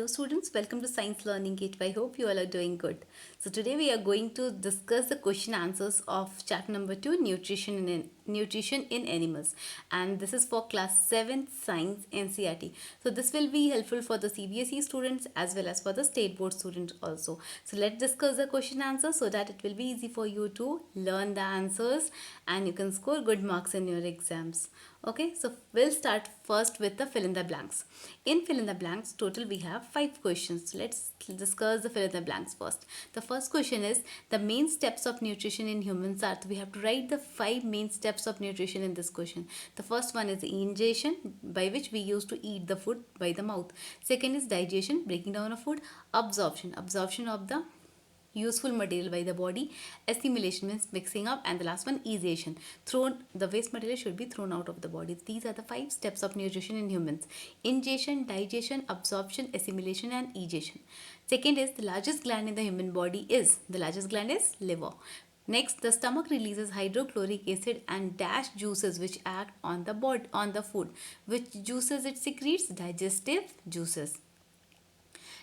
students, welcome to Science Learning Gateway. I hope you all are doing good. So today we are going to discuss the question answers of chapter number 2, nutrition in animals, and this is for class 7 science NCERT. So this will be helpful for the CBSE students as well as for the state board students also. So let's discuss the question answer so that it will be easy for you to learn the answers and you can score good marks in your exams. Okay, so we'll start first with the fill in the blanks. In fill in the blanks, total we have 5 questions. Let's discuss the fill in the blanks first. The first question is the main steps of nutrition in humans are. So we have to write the 5 main steps of nutrition in this question. The first one is ingestion, by which we used to eat the food by the mouth. Second is digestion, breaking down of food. Absorption of the useful material by the body. Assimilation means mixing up, and the last one egestion, thrown, the waste material should be thrown out of the body. These are the 5 steps of nutrition in humans: ingestion, digestion, absorption, assimilation and egestion. Second is the largest gland in the human body is, the largest gland is liver. Next, the stomach releases hydrochloric acid and dash juices which act on the body, on the food. Which juices it secretes? Digestive juices.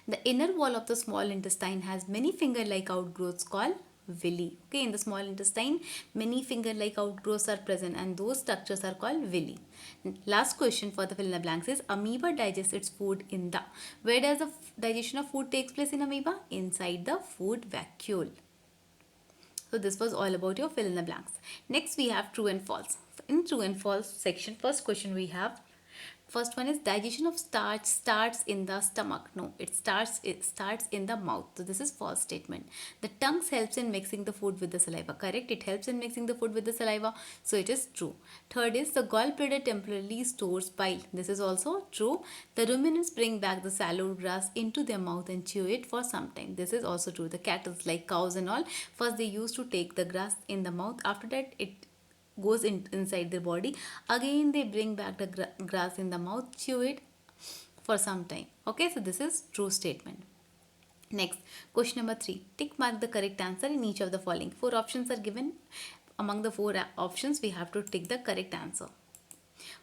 The inner wall of the small intestine has many finger-like outgrowths called villi. Okay, in the small intestine, many finger-like outgrowths are present and those structures are called villi. Last question for the fill in the blanks is amoeba digests its food in the. Where does the digestion of food takes place in amoeba? Inside the food vacuole. So this was all about your fill in the blanks. Next we have true and false. In true and false section, first question we have. First one is digestion of starch starts in the stomach. No, it starts in the mouth. So this is false statement. The tongue helps in mixing the food with the saliva. Correct, it helps in mixing the food with the saliva. So it is true. Third is the gallbladder temporarily stores bile. This is also true. The ruminants bring back the sallow grass into their mouth and chew it for some time. This is also true. The cattle like cows and all, first they used to take the grass in the mouth. After that it goes inside their body. Again they bring back the grass in the mouth, chew it for some time. Okay, so this is true statement. Next, question number 3. Tick mark the correct answer in each of the following. 4 options are given. Among the 4 options, we have to tick the correct answer.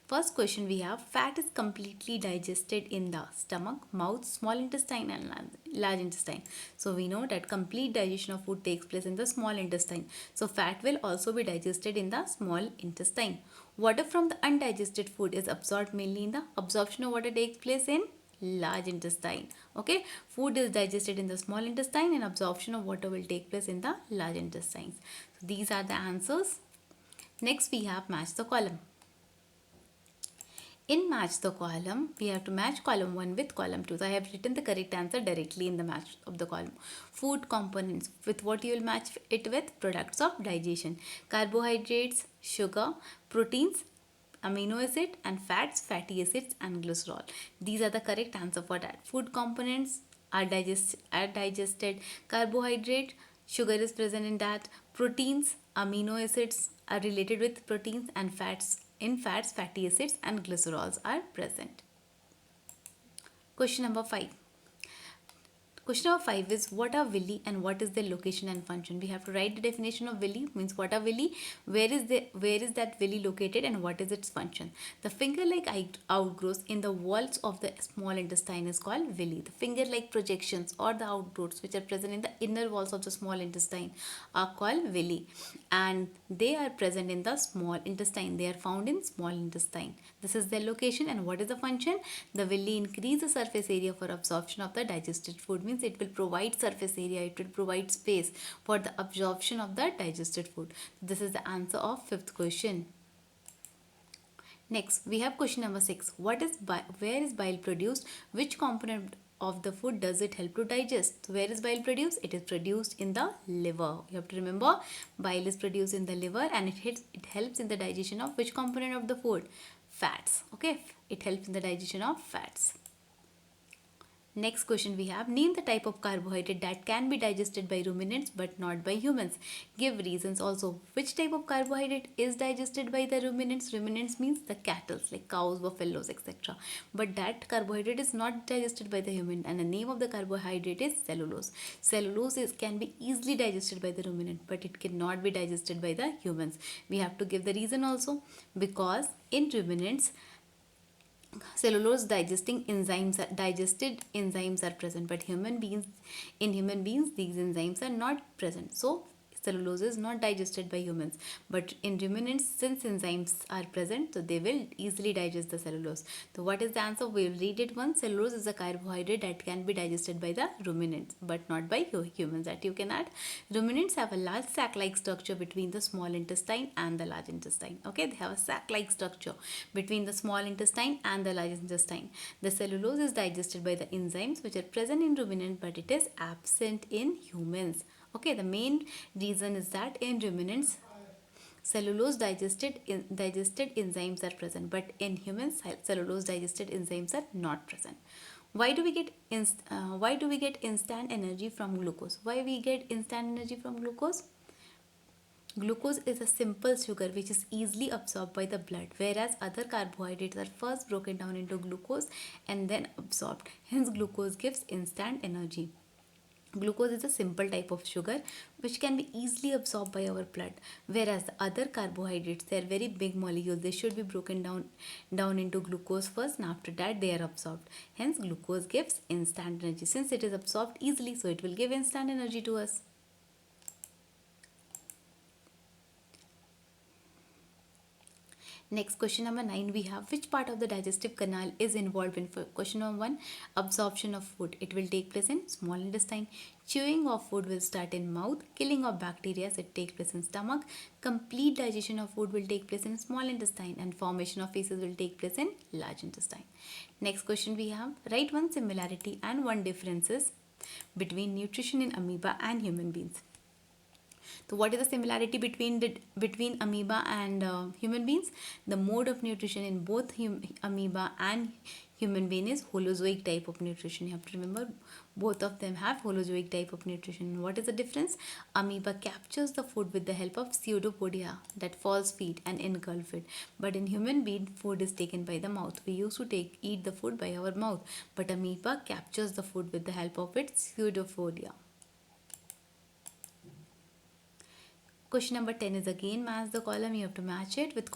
First question we have, fat is completely digested in the stomach, mouth, small intestine and large intestine. So we know that complete digestion of food takes place in the small intestine. So fat will also be digested in the small intestine. Water from the undigested food is absorbed mainly in the, absorption of water takes place in large intestine. Okay, food is digested in the small intestine and absorption of water will take place in the large intestines. So these are the answers. Next we have match the column. In match the column, we have to match column 1 with column 2. So I have written the correct answer directly in the match of the column. Food components, with what you will match it with? Products of digestion. Carbohydrates, sugar, proteins, amino acid and fats, fatty acids and glycerol. These are the correct answer for that. Food components are digested. Carbohydrate, sugar is present in that. Proteins, amino acids are related with proteins, and fats, in fats, fatty acids and glycerols are present. Question number 5. Question number 5 is what are villi and what is their location and function? We have to write the definition of villi, means what are villi, where is that villi located and what is its function. The finger-like outgrowths in the walls of the small intestine is called villi. The finger-like projections or the outgrowths which are present in the inner walls of the small intestine are called villi, and they are present in the small intestine. They are found in small intestine. This is their location. And what is the function? The villi increase the surface area for absorption of the digested food, means it will provide surface area, it will provide space for the absorption of the digested food. This is the answer of 5th question. Next, we have question number 6. Where is bile produced? Which component of the food does it help to digest? So where is bile produced? It is produced in the liver. You have to remember, bile is produced in the liver and it helps in the digestion of which component of the food? Fats. Okay, it helps in the digestion of fats. Next question we have, name the type of carbohydrate that can be digested by ruminants but not by humans. Give reasons also. Which type of carbohydrate is digested by the ruminants? Ruminants means the cattle like cows, buffaloes, etc. But that carbohydrate is not digested by the human, and the name of the carbohydrate is cellulose. Cellulose can be easily digested by the ruminant, but it cannot be digested by the humans. We have to give the reason also, because in ruminants cellulose digested enzymes are present, but human beings these enzymes are not present. So cellulose is not digested by humans, but in ruminants, since enzymes are present, so they will easily digest the cellulose. So what is the answer? We will read it once. Cellulose is a carbohydrate that can be digested by the ruminants but not by humans. That you can add. Ruminants have a large sac-like structure between the small intestine and the large intestine. Okay, they have a sac-like structure between the small intestine and the large intestine. The cellulose is digested by the enzymes which are present in ruminant, but it is absent in humans. Okay, the main reason is that in ruminants, cellulose digested enzymes are present, but in humans, cellulose digested enzymes are not present. Why do we get instant energy from glucose? Why we get instant energy from glucose? Glucose is a simple sugar which is easily absorbed by the blood, whereas other carbohydrates are first broken down into glucose and then absorbed. Hence, glucose gives instant energy. Glucose is a simple type of sugar which can be easily absorbed by our blood, whereas the other carbohydrates, they are very big molecules. They should be broken down into glucose first, and after that they are absorbed. Hence, glucose gives instant energy. Since it is absorbed easily, so it will give instant energy to us. Next, question number 9, we have which part of the digestive canal is involved in question number 1, absorption of food. It will take place in small intestine. Chewing of food will start in mouth. Killing of bacteria, it takes place in stomach. Complete digestion of food will take place in small intestine, and formation of feces will take place in large intestine. Next question we have, write one similarity and one differences between nutrition in amoeba and human beings. So what is the similarity between amoeba and human beings? The mode of nutrition in both amoeba and human being is holozoic type of nutrition. You have to remember both of them have holozoic type of nutrition. What is the difference? Amoeba captures the food with the help of pseudopodia that falls feed and engulf it. But in human being, food is taken by the mouth. We used to eat the food by our mouth, but amoeba captures the food with the help of its pseudopodia. Question number 10 is again match the column. You have to match it with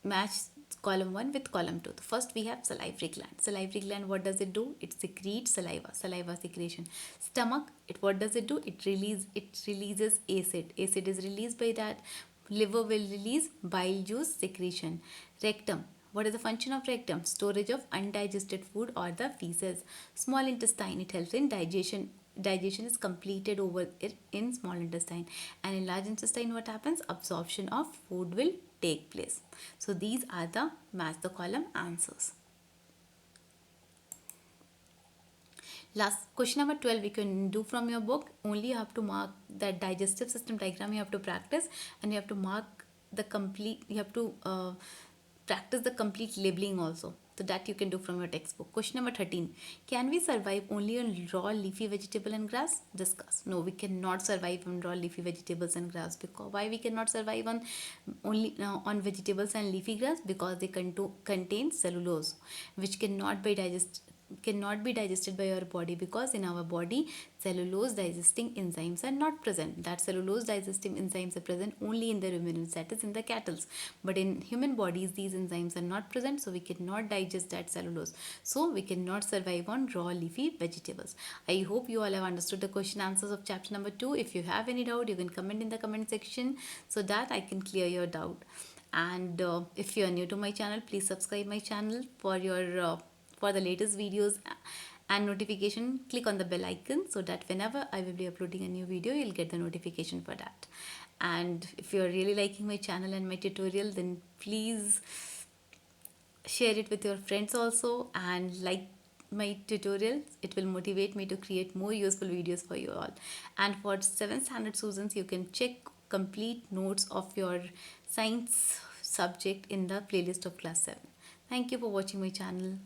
match column 1 with column 2. First we have salivary gland. Salivary gland, what does it do? It secretes saliva secretion. Stomach, what does it do? It releases acid. Acid is released by that. Liver will release bile juice secretion. Rectum, what is the function of rectum? Storage of undigested food or the feces. Small intestine, it helps in digestion. Digestion is completed over it in small intestine, and in large intestine what happens? Absorption of food will take place. So these are the match the column answers. Last question number 12 you can do from your book. Only you have to mark that digestive system diagram. You have to practice, and you have to mark the complete, you have to practice the complete labeling also. So that you can do from your textbook. Question number 13. Can we survive only on raw leafy vegetable and grass? Discuss. No, we cannot survive on raw leafy vegetables and grass. Because why we cannot survive on only on vegetables and leafy grass? Because they contain cellulose, which cannot be digested by our body, because in our body cellulose digesting enzymes are not present. That cellulose digesting enzymes are present only in the ruminants, that is in the cattle, but in human bodies these enzymes are not present, so we cannot digest that cellulose, so we cannot survive on raw leafy vegetables. I hope you all have understood the question answers of chapter number 2. If you have any doubt, you can comment in the comment section so that I can clear your doubt. And if you are new to my channel, please subscribe my channel for the latest videos and notification. Click on the bell icon so that whenever I will be uploading a new video, you'll get the notification for that. And if you're really liking my channel and my tutorial, then please share it with your friends also, and like my tutorials. It will motivate me to create more useful videos for you all. And for 7th standard students, you can check complete notes of your science subject in the playlist of class 7. Thank you for watching my channel.